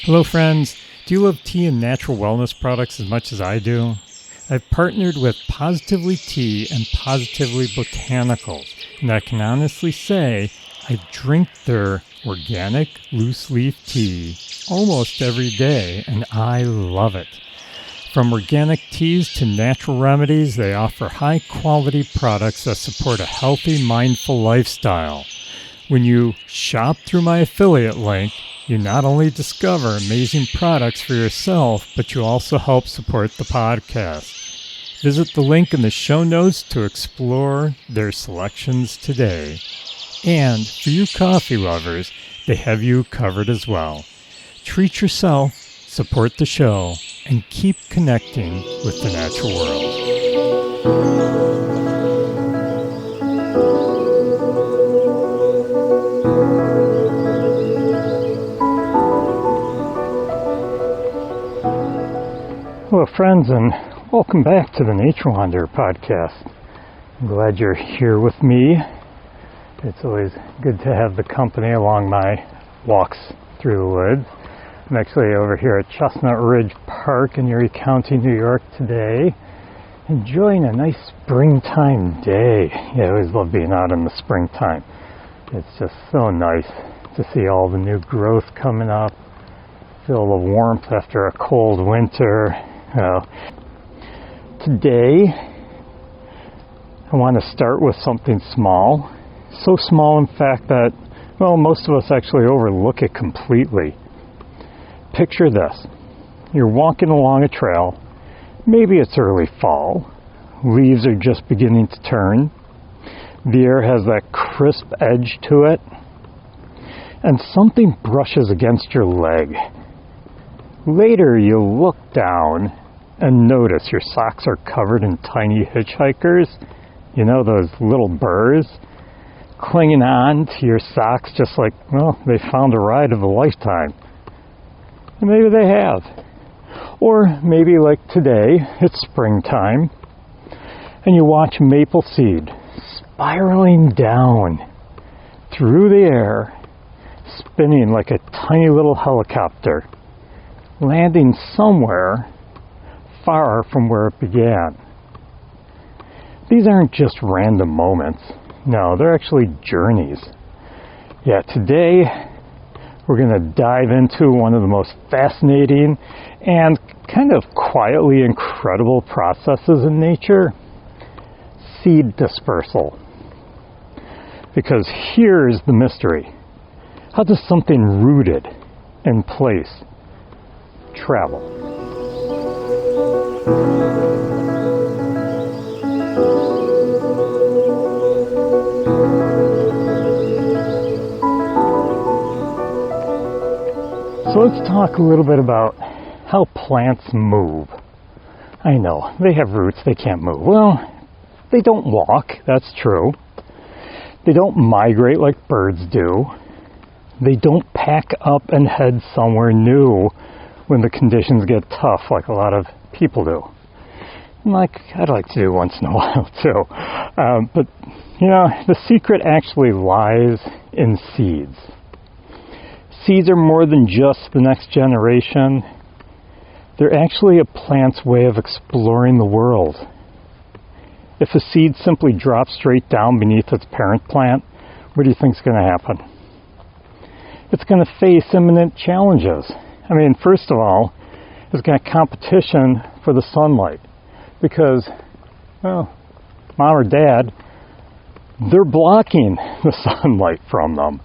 Hello friends, do you love tea and natural wellness products as much as I do? I've partnered with Positively Tea and Positively Botanicals, and I can honestly say I drink their organic loose leaf tea almost every day, and I love it. From organic teas to natural remedies, they offer high-quality products that support a healthy, mindful lifestyle. When you shop through my affiliate link, you not only discover amazing products for yourself, but you also help support the podcast. Visit the link in the show notes to explore their selections today. And for you coffee lovers, they have you covered as well. Treat yourself, support the show, and keep connecting with the natural world. Hello friends, and welcome back to the Nature Wanderer podcast. I'm glad you're here with me. It's always good to have the company along my walks through the woods. I'm actually over here at Chestnut Ridge Park in Erie County, New York today, enjoying a nice springtime day. Yeah, I always love being out in the springtime. It's just so nice to see all the new growth coming up, feel the warmth after a cold winter. Today, I want to start with something small. So small, in fact, that, most of us actually overlook it completely. Picture this. You're walking along a trail. Maybe it's early fall. Leaves are just beginning to turn. The air has that crisp edge to it. And something brushes against your leg. Later, you look down and notice your socks are covered in tiny hitchhikers. You know, those little burrs clinging on to your socks just like, they found a ride of a lifetime. And maybe they have. Or maybe like today, it's springtime, and you watch maple seed spiraling down through the air, spinning like a tiny little helicopter, landing somewhere far from where it began. These aren't just random moments. No, they're actually journeys. Yeah, today we're going to dive into one of the most fascinating and kind of quietly incredible processes in nature: seed dispersal. Because here's the mystery. How does something rooted in place travel? So let's talk a little bit about how plants move. I know, they have roots, they can't move. Well, they don't walk, that's true. They don't migrate like birds do. They don't pack up and head somewhere new when the conditions get tough, like a lot of people do. Like I'd like to do once in a while too. But the secret actually lies in seeds. Seeds are more than just the next generation. They're actually a plant's way of exploring the world. If a seed simply drops straight down beneath its parent plant, what do you think is going to happen? It's going to face imminent challenges. First of all, it's going to competition for the sunlight because, mom or dad, they're blocking the sunlight from them.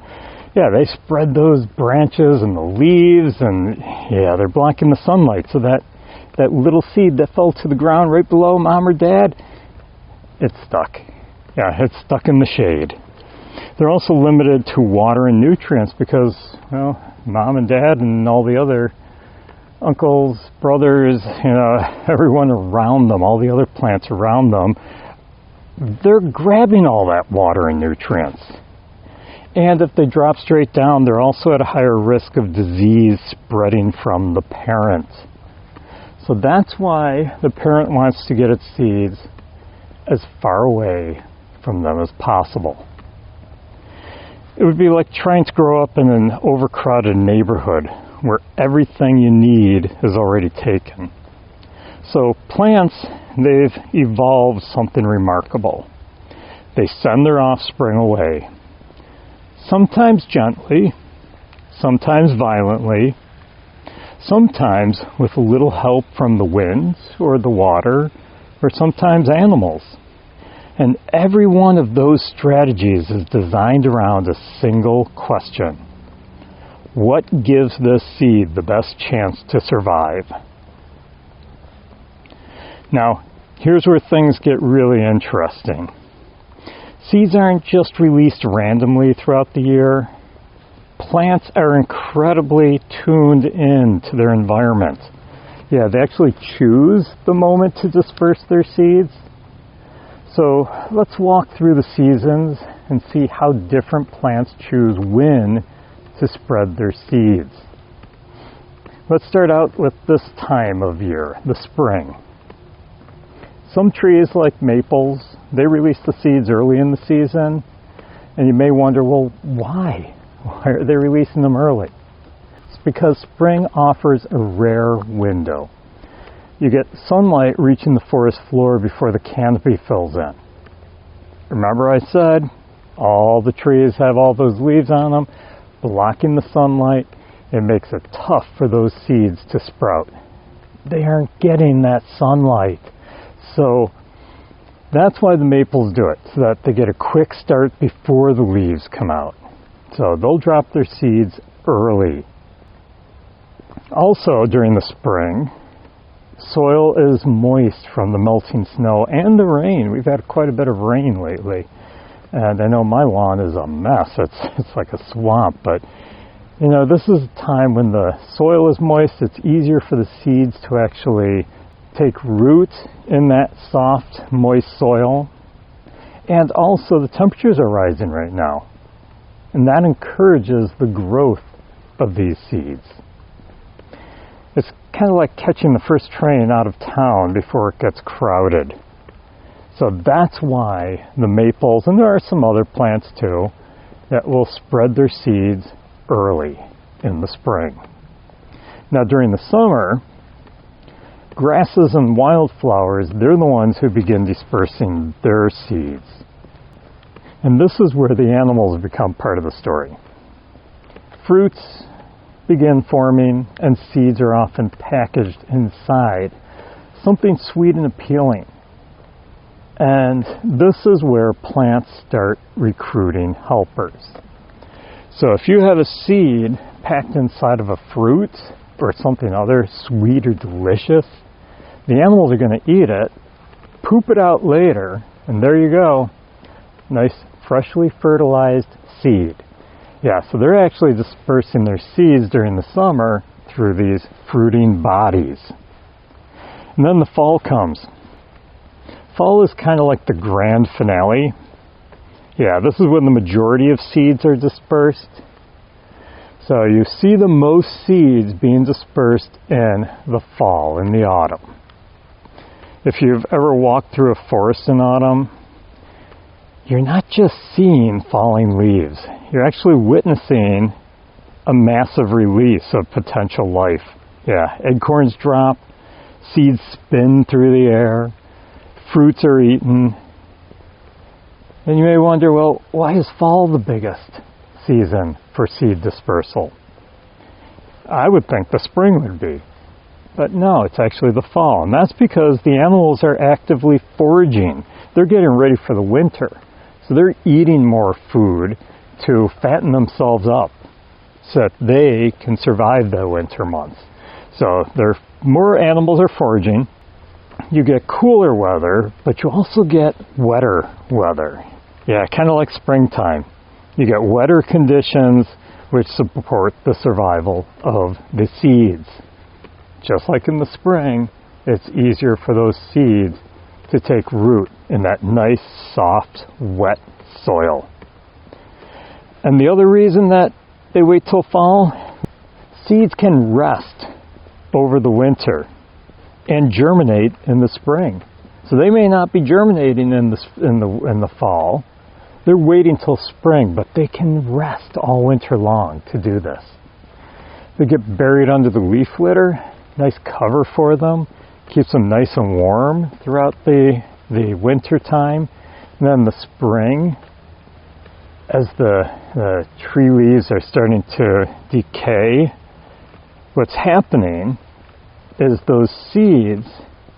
Yeah, they spread those branches and the leaves, and they're blocking the sunlight. So that little seed that fell to the ground right below mom or dad, it's stuck. Yeah, it's stuck in the shade. They're also limited to water and nutrients because, mom and dad and all the other uncles, brothers, everyone around them, all the other plants around them, they're grabbing all that water and nutrients. And if they drop straight down, they're also at a higher risk of disease spreading from the parent. So that's why the parent wants to get its seeds as far away from them as possible. It would be like trying to grow up in an overcrowded neighborhood where everything you need is already taken. So plants, they've evolved something remarkable. They send their offspring away, sometimes gently, sometimes violently, sometimes with a little help from the winds or the water, or sometimes animals. And every one of those strategies is designed around a single question. What gives this seed the best chance to survive? Now, here's where things get really interesting. Seeds aren't just released randomly throughout the year. Plants are incredibly tuned in to their environment. Yeah, they actually choose the moment to disperse their seeds. So let's walk through the seasons and see how different plants choose when to spread their seeds. Let's start out with this time of year, the spring. Some trees like maples, they release the seeds early in the season, and you may wonder, well, why? Why are they releasing them early? It's because spring offers a rare window. You get sunlight reaching the forest floor before the canopy fills in. Remember I said, all the trees have all those leaves on them, blocking the sunlight. It makes it tough for those seeds to sprout. They aren't getting that sunlight. So that's why the maples do it, so that they get a quick start before the leaves come out. So they'll drop their seeds early. Also during the spring, soil is moist from the melting snow and the rain. We've had quite a bit of rain lately. And I know my lawn is a mess. It's like a swamp. But, you know, this is a time when the soil is moist. It's easier for the seeds to actually take root in that soft, moist soil. And also the temperatures are rising right now. And that encourages the growth of these seeds. It's kind of like catching the first train out of town before it gets crowded. So that's why the maples, and there are some other plants too, that will spread their seeds early in the spring. Now during the summer, grasses and wildflowers, they're the ones who begin dispersing their seeds. And this is where the animals become part of the story. Fruits begin forming, and seeds are often packaged inside something sweet and appealing. And this is where plants start recruiting helpers. So if you have a seed packed inside of a fruit or something other sweet or delicious, the animals are going to eat it, poop it out later, and there you go. Nice, freshly fertilized seed. Yeah, so they're actually dispersing their seeds during the summer through these fruiting bodies. And then the fall comes. Fall is kind of like the grand finale. Yeah, this is when the majority of seeds are dispersed. So you see the most seeds being dispersed in the fall, in the autumn. If you've ever walked through a forest in autumn, you're not just seeing falling leaves. You're actually witnessing a massive release of potential life. Yeah, acorns drop, seeds spin through the air, fruits are eaten. And you may wonder, well, why is fall the biggest season for seed dispersal? I would think the spring would be. But no, it's actually the fall. And that's because the animals are actively foraging. They're getting ready for the winter. So they're eating more food to fatten themselves up so that they can survive the winter months. So more animals are foraging. You get cooler weather, but you also get wetter weather. Yeah, kind of like springtime. You get wetter conditions which support the survival of the seeds. Just like in the spring, it's easier for those seeds to take root in that nice, soft, wet soil. And the other reason that they wait till fall, seeds can rest over the winter and germinate in the spring. So they may not be germinating in the fall. They're waiting till spring, but they can rest all winter long to do this. They get buried under the leaf litter. Nice cover for them. Keeps them nice and warm throughout the winter time. And then the spring, as the tree leaves are starting to decay, what's happening is those seeds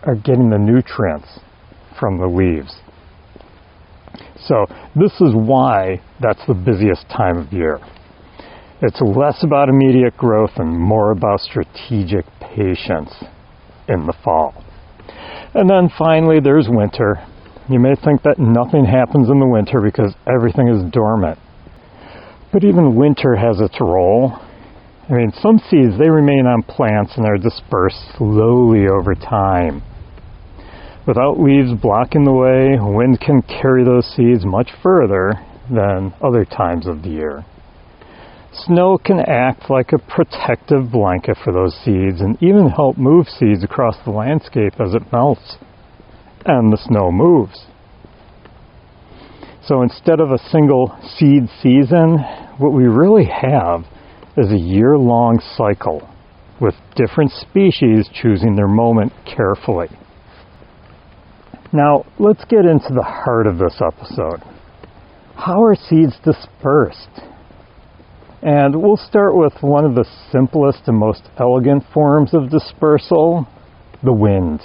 are getting the nutrients from the leaves. So this is why that's the busiest time of year. It's less about immediate growth and more about strategic patience in the fall. And then finally there's winter. You may think that nothing happens in the winter because everything is dormant. But even winter has its role. I mean, some seeds, they remain on plants and are dispersed slowly over time. Without leaves blocking the way, wind can carry those seeds much further than other times of the year. Snow can act like a protective blanket for those seeds and even help move seeds across the landscape as it melts and the snow moves. So instead of a single seed season, what we really have is a year-long cycle with different species choosing their moment carefully. Now, let's get into the heart of this episode. How are seeds dispersed? And we'll start with one of the simplest and most elegant forms of dispersal, the wind.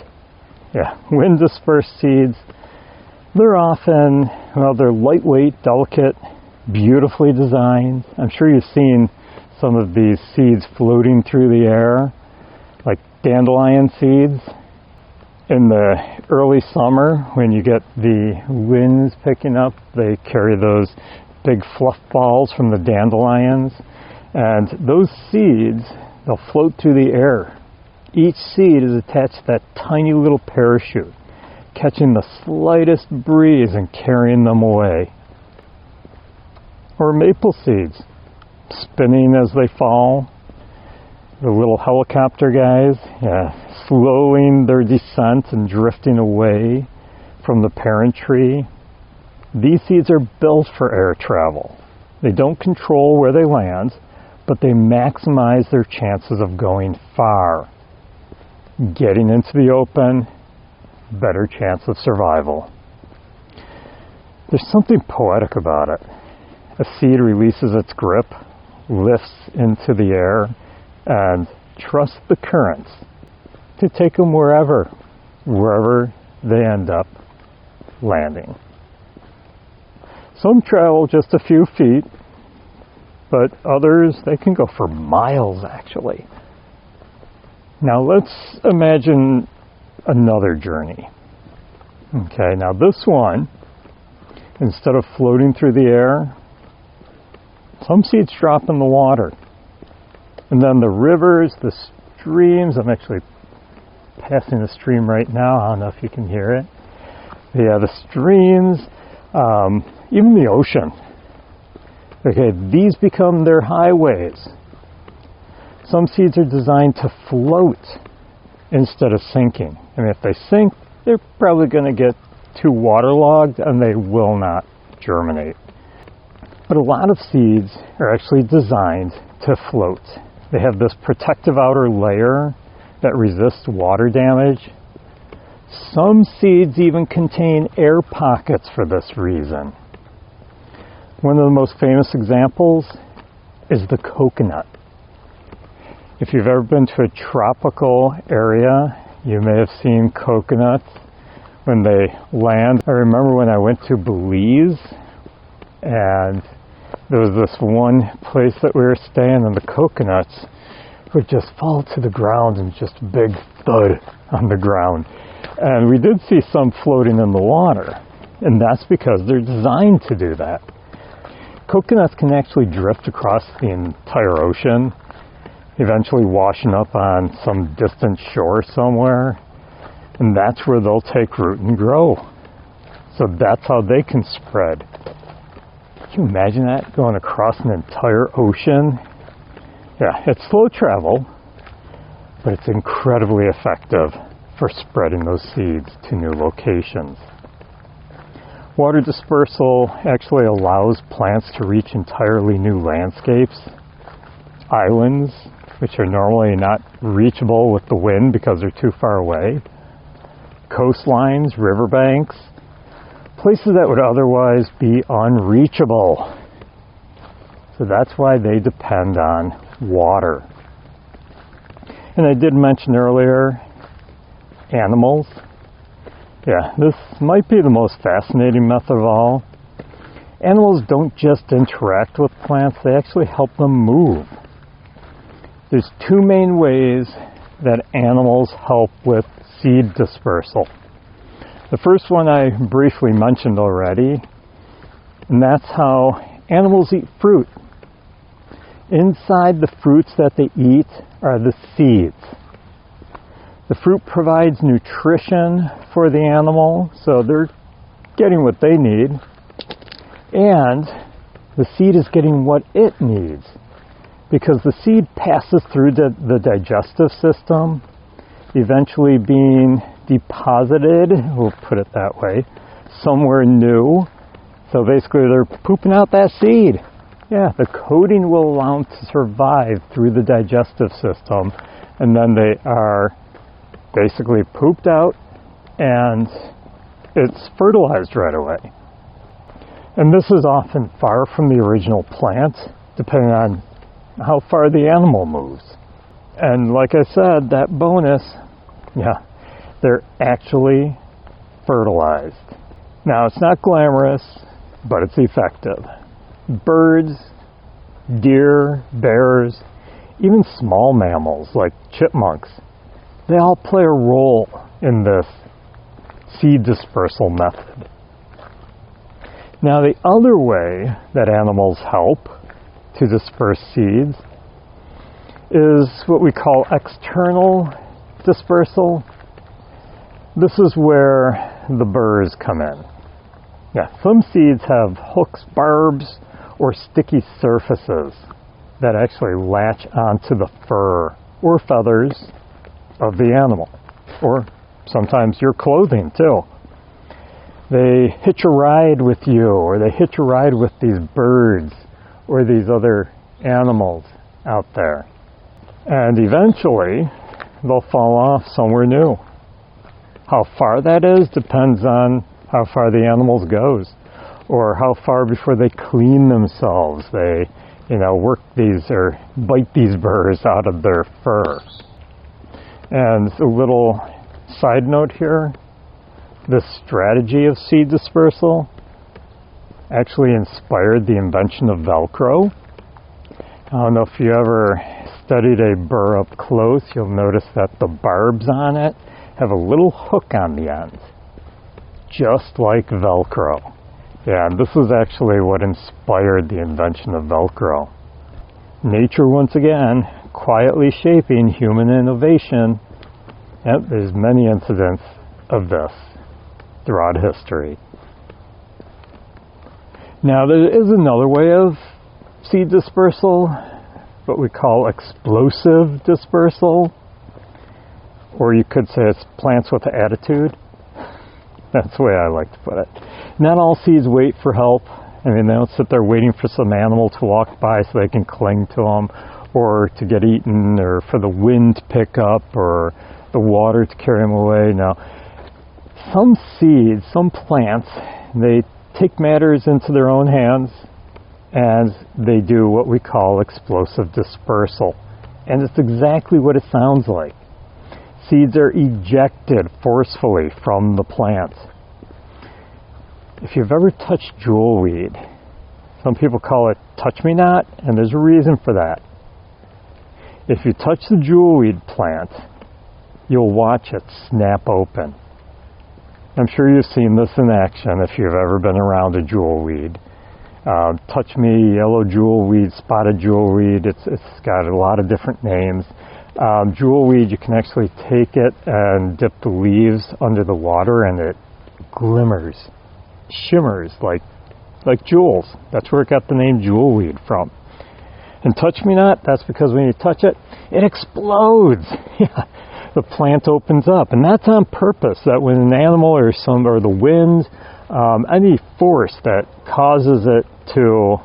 Yeah, wind-dispersed seeds. They're often, they're lightweight, delicate, beautifully designed. I'm sure you've seen some of these seeds floating through the air, like dandelion seeds. In the early summer, when you get the winds picking up, they carry those big fluff balls from the dandelions. And those seeds, they'll float through the air. Each seed is attached to that tiny little parachute, catching the slightest breeze and carrying them away. Or maple seeds, spinning as they fall. The little helicopter guys, slowing their descent and drifting away from the parent tree. These seeds are built for air travel. They don't control where they land, but they maximize their chances of going far. Getting into the open, better chance of survival. There's something poetic about it. A seed releases its grip, lifts into the air, and trusts the currents to take them wherever they end up landing. Some travel just a few feet, but others, they can go for miles actually. Now let's imagine another journey. Okay, now this one, instead of floating through the air, some seeds drop in the water. And then the rivers, the streams, I'm actually passing the stream right now, I don't know if you can hear it. Yeah, the streams, even the ocean. Okay, these become their highways. Some seeds are designed to float instead of sinking. I mean, if they sink, they're probably going to get too waterlogged and they will not germinate. But a lot of seeds are actually designed to float. They have this protective outer layer that resists water damage. Some seeds even contain air pockets for this reason. One of the most famous examples is the coconut. If you've ever been to a tropical area, you may have seen coconuts when they land. I remember when I went to Belize, and there was this one place that we were staying, and the coconuts would just fall to the ground and just big thud on the ground. And we did see some floating in the water, and that's because they're designed to do that. Coconuts can actually drift across the entire ocean, eventually washing up on some distant shore somewhere, and that's where they'll take root and grow. So that's how they can spread. Can you imagine that, going across an entire ocean? Yeah, it's slow travel, but it's incredibly effective for spreading those seeds to new locations. Water dispersal actually allows plants to reach entirely new landscapes, islands, which are normally not reachable with the wind because they're too far away. Coastlines, riverbanks, places that would otherwise be unreachable. So that's why they depend on water. And I did mention earlier, animals. Yeah, this might be the most fascinating method of all. Animals don't just interact with plants, they actually help them move. There's two main ways that animals help with seed dispersal. The first one I briefly mentioned already, and that's how animals eat fruit. Inside the fruits that they eat are the seeds. The fruit provides nutrition for the animal, so they're getting what they need, and the seed is getting what it needs, because the seed passes through the digestive system, eventually being deposited, we'll put it that way, somewhere new. So basically they're pooping out that seed. Yeah, the coating will allow them to survive through the digestive system, and then they are basically pooped out and it's fertilized right away. And this is often far from the original plant, depending on how far the animal moves. And like I said, that bonus, yeah, they're actually fertilized. Now, it's not glamorous, but it's effective. Birds, deer, bears, even small mammals like chipmunks, they all play a role in this seed dispersal method. Now, the other way that animals help to disperse seeds is what we call external dispersal. This is where the burrs come in. Yeah, some seeds have hooks, barbs, or sticky surfaces that actually latch onto the fur or feathers of the animal, or sometimes your clothing too. They hitch a ride with you, or they hitch a ride with these birds or these other animals out there. And eventually, they'll fall off somewhere new. How far that is depends on how far the animal goes, or how far before they clean themselves. They, work these or bite these burrs out of their fur. And a little side note here, this strategy of seed dispersal actually inspired the invention of Velcro. I don't know if you ever studied a burr up close, you'll notice that the barbs on it have a little hook on the end, just like Velcro. Yeah, and this is actually what inspired the invention of Velcro. Nature, once again, quietly shaping human innovation. Yep, there's many incidents of this throughout history. Now, there is another way of seed dispersal, what we call explosive dispersal, or you could say it's plants with attitude. That's the way I like to put it. Not all seeds wait for help. I mean, they don't sit there waiting for some animal to walk by so they can cling to them, or to get eaten, or for the wind to pick up, or the water to carry them away. Now, some seeds, some plants, they take matters into their own hands, and they do what we call explosive dispersal. And it's exactly what it sounds like. Seeds are ejected forcefully from the plant. If you've ever touched jewelweed, some people call it touch-me-not, and there's a reason for that. If you touch the jewelweed plant, you'll watch it snap open. I'm sure you've seen this in action if you've ever been around a jewelweed. Touch me, yellow jewelweed, spotted jewelweed, it's got a lot of different names. Jewelweed, you can actually take it and dip the leaves under the water and it glimmers, shimmers like jewels. That's where it got the name jewelweed from. And touch-me-not, that's because when you touch it, it explodes. Yeah, the plant opens up, and that's on purpose. That when an animal or the wind, any force that causes it to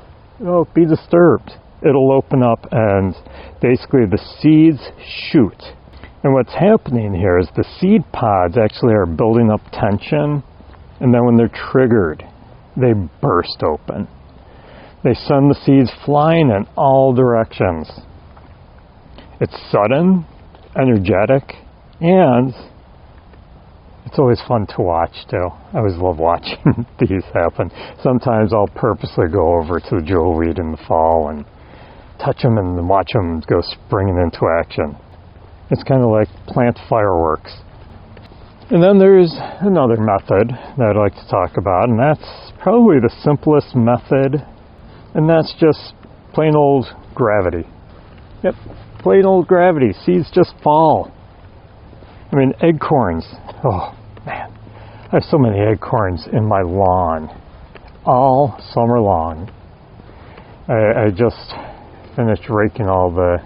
be disturbed, it'll open up and basically the seeds shoot. And what's happening here is the seed pods actually are building up tension, and then when they're triggered, they burst open. They send the seeds flying in all directions. It's sudden, energetic, and it's always fun to watch too. I always love watching these happen. Sometimes I'll purposely go over to the jewelweed in the fall and touch them and watch them go springing into action. It's kind of like plant fireworks. And then there's another method that I'd like to talk about, and that's probably the simplest method, and that's just plain old gravity. Yep, plain old gravity. Seeds just fall. I mean, acorns. Oh, man. I have so many acorns in my lawn all summer long. I just finished raking all the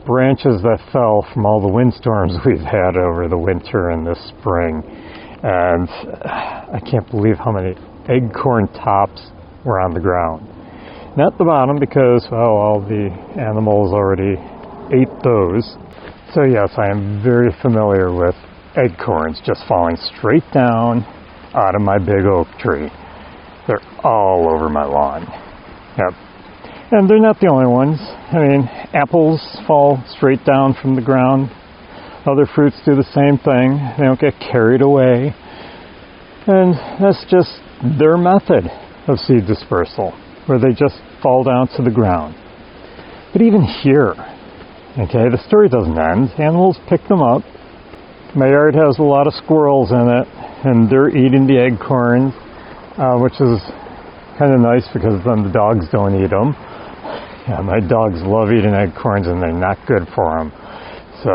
branches that fell from all the windstorms we've had over the winter and this spring. And I can't believe how many acorn tops were on the ground. Not the bottom because, well, all the animals already ate those. So yes, I am very familiar with acorns just falling straight down out of my big oak tree. They're all over my lawn. Yep. And they're not the only ones. I mean, apples fall straight down from the ground. Other fruits do the same thing. They don't get carried away. And that's just their method of seed dispersal, where they just fall down to the ground. But even here, okay, the story doesn't end. Animals pick them up. My yard has a lot of squirrels in it, and they're eating the acorns, which is kind of nice because then the dogs don't eat them. Yeah, my dogs love eating acorns, and they're not good for them. So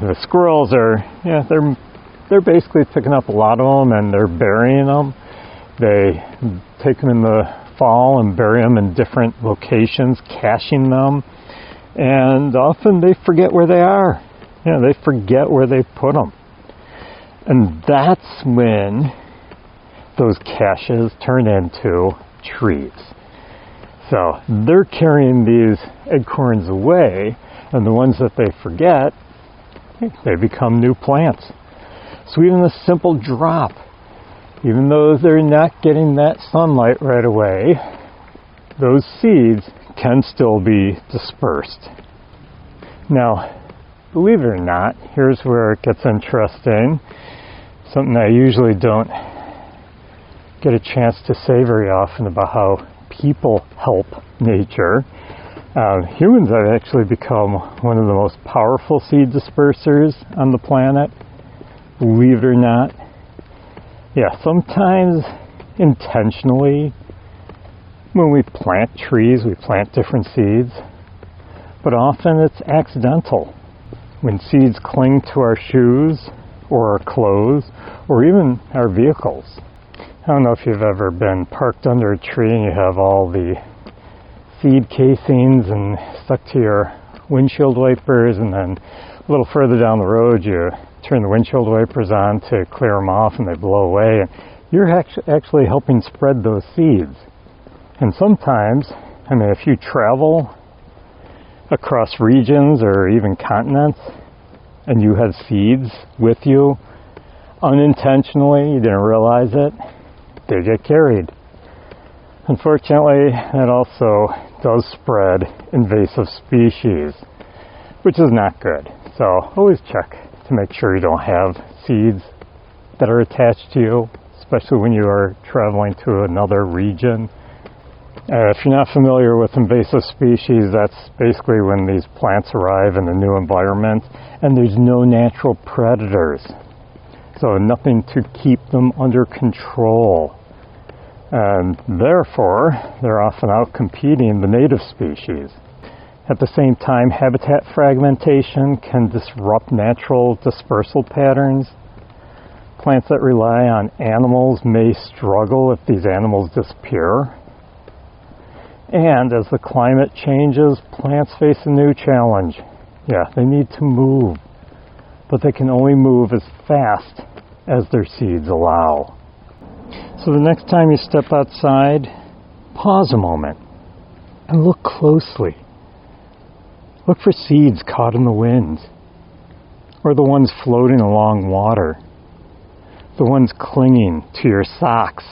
the squirrels are, yeah, they're basically picking up a lot of them, and they're burying them. They take them in the fall and bury them in different locations, caching them. And often they forget where they are. You know, they forget where they put them. And that's when those caches turn into trees. So they're carrying these acorns away, and the ones that they forget, they become new plants. So even a simple drop, even though they're not getting that sunlight right away, those seeds can still be dispersed. Now, believe it or not, here's where it gets interesting. Something I usually don't get a chance to say very often about how people help nature. Humans have actually become one of the most powerful seed dispersers on the planet. Believe it or not. Yeah, sometimes intentionally, when we plant trees, we plant different seeds, but often it's accidental. When seeds cling to our shoes or our clothes or even our vehicles. I don't know if you've ever been parked under a tree and you have all the seed casings and stuck to your windshield wipers, and then a little further down the road you turn the windshield wipers on to clear them off and they blow away, and you're actually helping spread those seeds. And sometimes, I mean, if you travel across regions or even continents and you have seeds with you unintentionally, you didn't realize it, they get carried. Unfortunately, it also does spread invasive species, which is not good. So always check to make sure you don't have seeds that are attached to you, especially when you are traveling to another region. If you're not familiar with invasive species, that's basically when these plants arrive in a new environment and there's no natural predators. So nothing to keep them under control. And therefore, they're often out competing the native species. At the same time, habitat fragmentation can disrupt natural dispersal patterns. Plants that rely on animals may struggle if these animals disappear. And as the climate changes, plants face a new challenge. Yeah, they need to move, but they can only move as fast as their seeds allow. So the next time you step outside, pause a moment and look closely Look for seeds caught in the wind, or the ones floating along water, the ones clinging to your socks.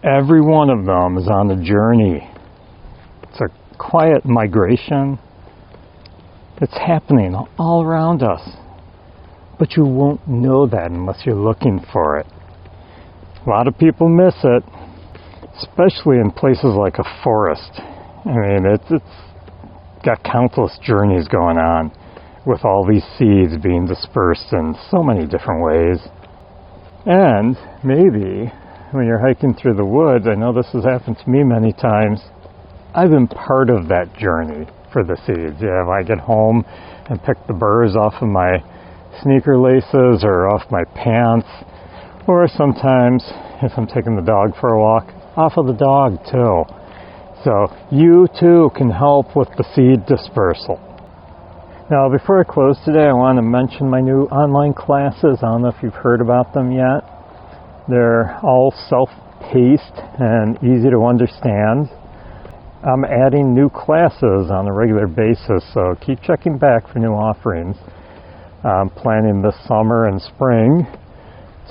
Every one of them is on a journey. It's a quiet migration. It's happening all around us, but you won't know that unless you're looking for it. A lot of people miss it, especially in places like a forest. I mean, it's got countless journeys going on with all these seeds being dispersed in so many different ways. And maybe when you're hiking through the woods, I know this has happened to me many times, I've been part of that journey for the seeds. Yeah, if I get home and pick the burrs off of my sneaker laces or off my pants, or sometimes if I'm taking the dog for a walk, off of the dog too. So you too can help with the seed dispersal. Now before I close today, I want to mention my new online classes. I don't know if you've heard about them yet. They're all self-paced and easy to understand. I'm adding new classes on a regular basis, so keep checking back for new offerings. I'm planning this summer and spring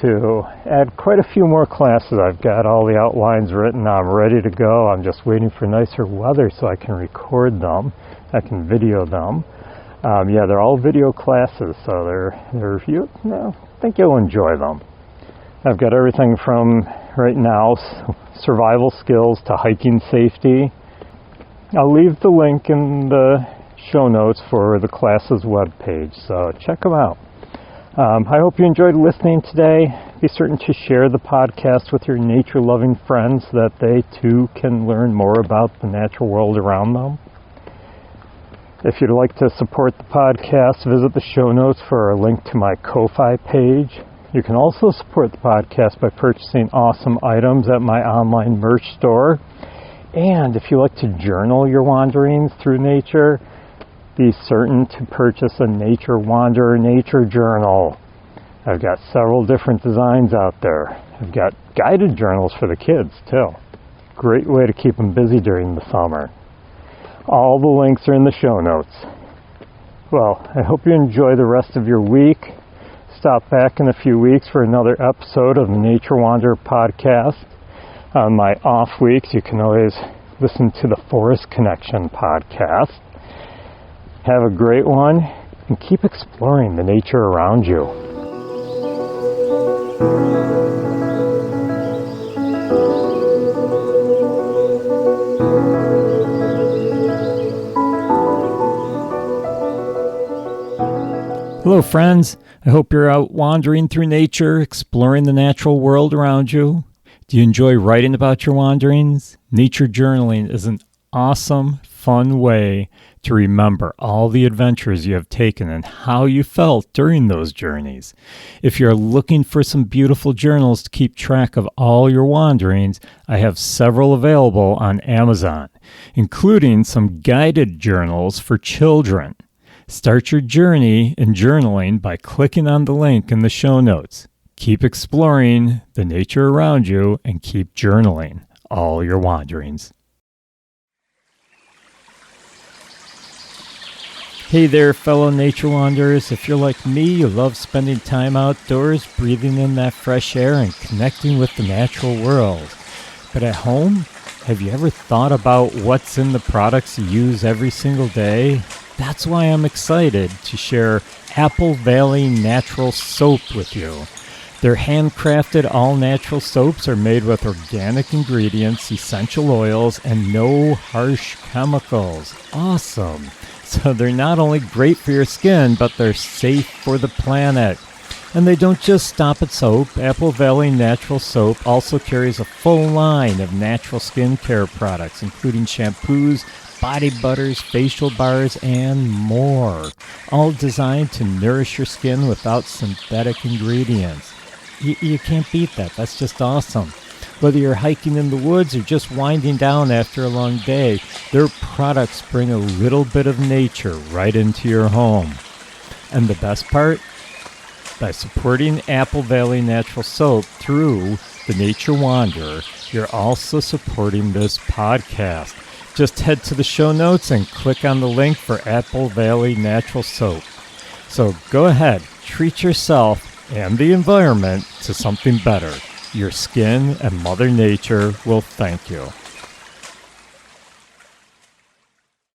to add quite a few more classes. I've got all the outlines written. I'm ready to go. I'm just waiting for nicer weather so I can record them. I can video them. They're all video classes, so I think you'll enjoy them. I've got everything from, right now, survival skills to hiking safety. I'll leave the link in the show notes for the class's webpage, so check them out. I hope you enjoyed listening today. Be certain to share the podcast with your nature-loving friends so that they too can learn more about the natural world around them. If you'd like to support the podcast, visit the show notes for a link to my Ko-Fi page. You can also support the podcast by purchasing awesome items at my online merch store. And if you like to journal your wanderings through nature, be certain to purchase a Nature Wanderer Nature Journal. I've got several different designs out there. I've got guided journals for the kids, too. Great way to keep them busy during the summer. All the links are in the show notes. Well, I hope you enjoy the rest of your week. Stop back in a few weeks for another episode of the Nature Wanderer podcast. On my off weeks, you can always listen to the Forest Connection podcast. Have a great one, and keep exploring the nature around you. Hello, friends. I hope you're out wandering through nature, exploring the natural world around you. Do you enjoy writing about your wanderings? Nature journaling is an awesome, fun way to remember all the adventures you have taken and how you felt during those journeys. If you're looking for some beautiful journals to keep track of all your wanderings, I have several available on Amazon, including some guided journals for children. Start your journey in journaling by clicking on the link in the show notes. Keep exploring the nature around you and keep journaling all your wanderings. Hey there, fellow nature wanderers. If you're like me, you love spending time outdoors, breathing in that fresh air and connecting with the natural world. But at home, have you ever thought about what's in the products you use every single day? That's why I'm excited to share Apple Valley Natural Soap with you. Their handcrafted all-natural soaps are made with organic ingredients, essential oils, and no harsh chemicals. Awesome! So they're not only great for your skin, but they're safe for the planet. And they don't just stop at soap. Apple Valley Natural Soap also carries a full line of natural skincare products, including shampoos, body butters, facial bars, and more. All designed to nourish your skin without synthetic ingredients. You can't beat that. That's just awesome. Whether you're hiking in the woods or just winding down after a long day, their products bring a little bit of nature right into your home. And the best part? By supporting Apple Valley Natural Soap through The Nature Wanderer, you're also supporting this podcast. Just head to the show notes and click on the link for Apple Valley Natural Soap. So go ahead, treat yourself and the environment to something better. Your skin and Mother Nature will thank you.